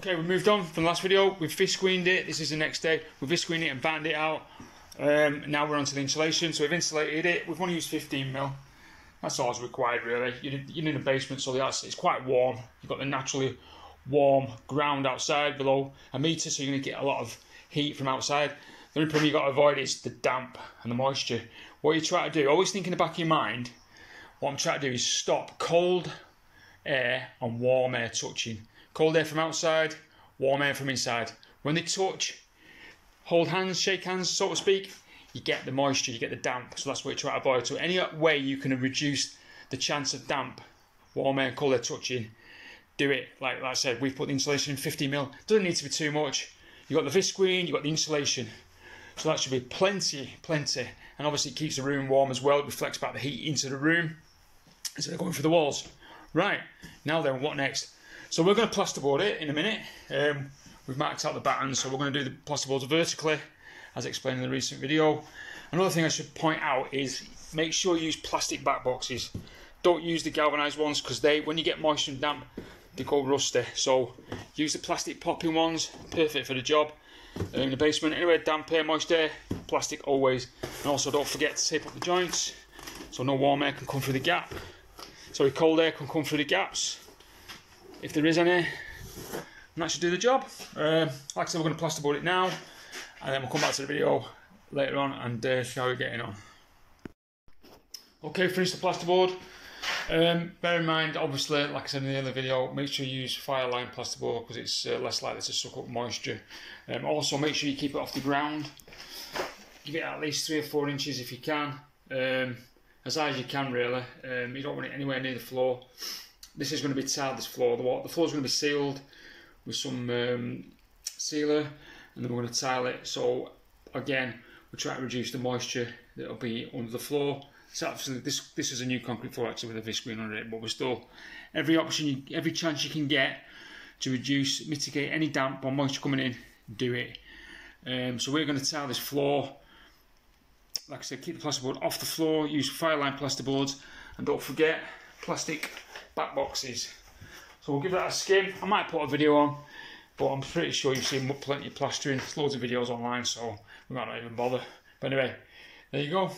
Okay, we've moved on from the last video. We've fish screened it. This is the next day. We've fish screened it and battened it out. Now we're on to the insulation. So we've insulated it. We've only used 15mm. That's all that's required, really. You're in a basement, so it's quite warm. You've got the naturally warm ground outside below a metre, so you're going to get a lot of heat from outside. The only problem you've got to avoid is the damp and the moisture. What you try to do, always think in the back of your mind, what I'm trying to do is stop cold air and warm air touching. Cold air from outside, warm air from inside. When they touch, hold hands, shake hands, so to speak, you get the moisture, you get the damp. So that's what you try to avoid. So any way you can reduce the chance of damp, warm air, cold air touching, do it. Like I said, we've put the insulation in 50mm. Doesn't need to be too much. You've got the vis screen, you've got the insulation. So that should be plenty. And obviously it keeps the room warm as well. It reflects back the heat into the room instead of going through the walls. Right, now then, what next? So we're going to plasterboard it in a minute. We've marked out the battens, so we're going to do the plasterboards vertically, as explained in the recent video. Another thing I should point out is make sure you use plastic back boxes. Don't use the galvanised ones, because when you get moisture and damp, they go rusty. So use the plastic popping ones, perfect for the job. In the basement, anyway, damp air, moist air, plastic always. And also don't forget to tape up the joints, so no warm air can come through the gap. So cold air can come through the gaps, if there is any, and that should do the job. Like I said, we're going to plasterboard it now, and then we'll come back to the video later on and see how we're getting on. Okay, finish the plasterboard. Bear in mind, obviously, like I said in the other video, make sure you use fireline plasterboard because it's less likely to suck up moisture. Also, make sure you keep it off the ground. Give it at least 3 or 4 inches if you can. As high as you can, really. You don't want it anywhere near the floor. This is going to be tiled, this floor. The floor is going to be sealed with some sealer, and then we're going to tile it. So again, we're trying to reduce the moisture that will be under the floor. So obviously this is a new concrete floor actually with a vis screen under it, but we're still every chance you can get to mitigate any damp or moisture coming in, do it. So we're going to tile this floor. Like I said, keep the plasterboard off the floor, use fireline plasterboards, and don't forget plastic back boxes. So we'll give that a skim. I might put a video on, but I'm pretty sure you've seen plenty of plastering. There's loads of videos online, so we might not even bother. But anyway, there you go.